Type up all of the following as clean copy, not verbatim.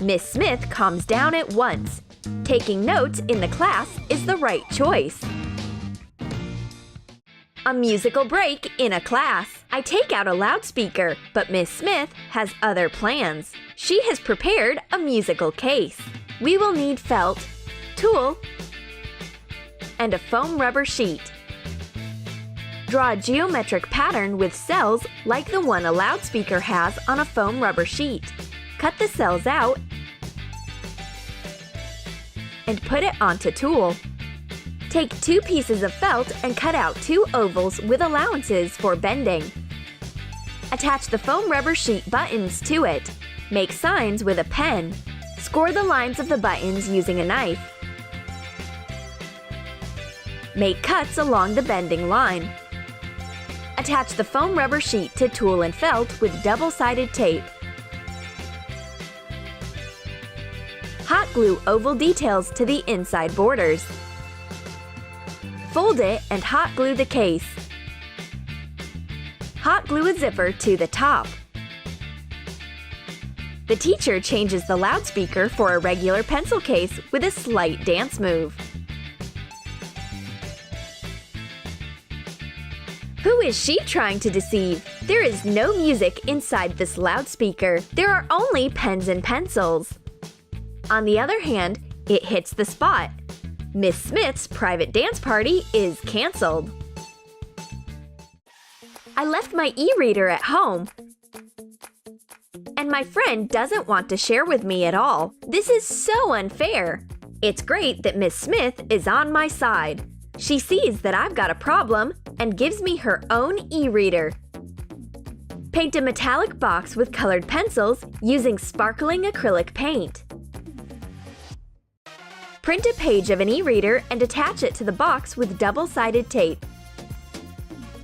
Miss Smith calms down at once. Taking notes in the class is the right choice. A musical break in a class. I take out a loudspeaker, but Miss Smith has other plans. She has prepared a musical case. We will need felt, tulle, and a foam rubber sheet. Draw a geometric pattern with cells like the one a loudspeaker has on a foam rubber sheet. Cut the cells out and put it onto tulle. Take 2 pieces of felt and cut out 2 ovals with allowances for bending. Attach the foam rubber sheet buttons to it. Make signs with a pen. Score the lines of the buttons using a knife. Make cuts along the bending line. Attach the foam rubber sheet to tulle and felt with double-sided tape. Hot glue oval details to the inside borders. Fold it and hot glue the case. Hot glue a zipper to the top. The teacher changes the loudspeaker for a regular pencil case with a slight dance move. Who is she trying to deceive? There is no music inside this loudspeaker. There are only pens and pencils. On the other hand, it hits the spot. Miss Smith's private dance party is canceled. I left my e-reader at home, and my friend doesn't want to share with me at all. This is so unfair. It's great that Miss Smith is on my side. She sees that I've got a problem and gives me her own e-reader. Paint a metallic box with colored pencils using sparkling acrylic paint. Print a page of an e-reader and attach it to the box with double-sided tape.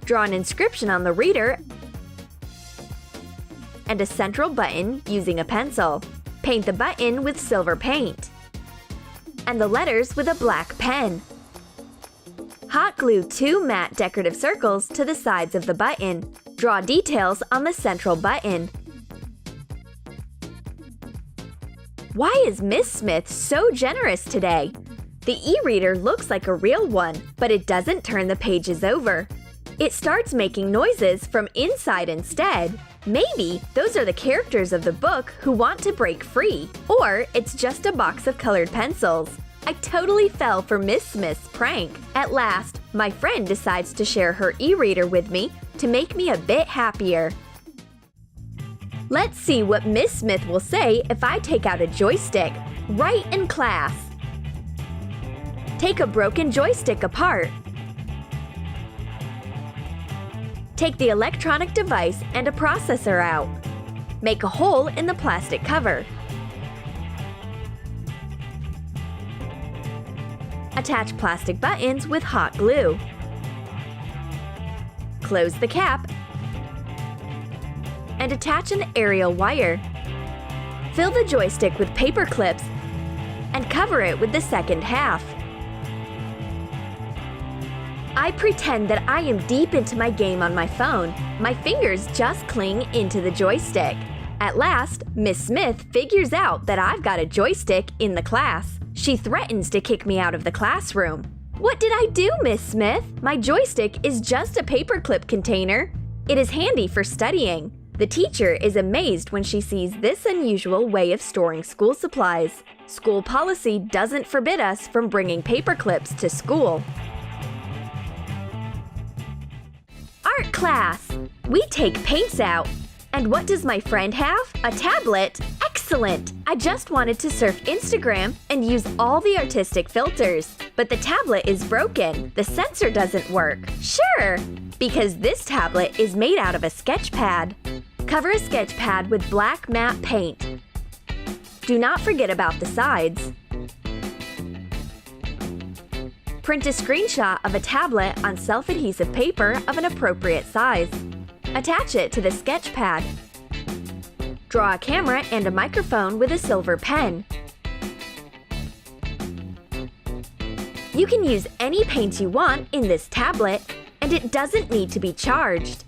Draw an inscription on the reader and a central button using a pencil. Paint the button with silver paint and the letters with a black pen. Hot glue 2 matte decorative circles to the sides of the button. Draw details on the central button. Why is Miss Smith so generous today? The e-reader looks like a real one, but it doesn't turn the pages over. It starts making noises from inside instead. Maybe those are the characters of the book who want to break free. Or it's just a box of colored pencils. I totally fell for Miss Smith's prank. At last, my friend decides to share her e-reader with me to make me a bit happier. Let's see what Miss Smith will say if I take out a joystick. Right in class. Take a broken joystick apart. Take the electronic device and a processor out. Make a hole in the plastic cover. Attach plastic buttons with hot glue. Close the cap and attach an aerial wire. Fill the joystick with paper clips and cover it with the second half. I pretend that I am deep into my game on my phone. My fingers just cling into the joystick. At last, Miss Smith figures out that I've got a joystick in the class. She threatens to kick me out of the classroom. What did I do, Miss Smith? My joystick is just a paperclip container. It is handy for studying. The teacher is amazed when she sees this unusual way of storing school supplies. School policy doesn't forbid us from bringing paperclips to school. Art class! We take paints out. And what does my friend have? A tablet? Excellent! I just wanted to surf Instagram and use all the artistic filters. But the tablet is broken. The sensor doesn't work. Sure! Because this tablet is made out of a sketch pad. Cover a sketch pad with black matte paint. Do not forget about the sides. Print a screenshot of a tablet on self-adhesive paper of an appropriate size. Attach it to the sketch pad. Draw a camera and a microphone with a silver pen. You can use any paint you want in this tablet, and it doesn't need to be charged.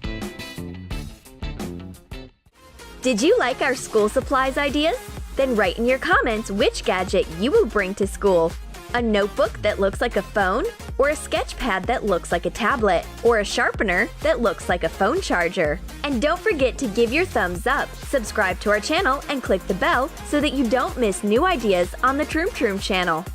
Did you like our school supplies ideas? Then write in your comments which gadget you will bring to school. A notebook that looks like a phone, or a sketch pad that looks like a tablet, or a sharpener that looks like a phone charger. And don't forget to give your thumbs up, subscribe to our channel, and click the bell so that you don't miss new ideas on the Troom Troom channel.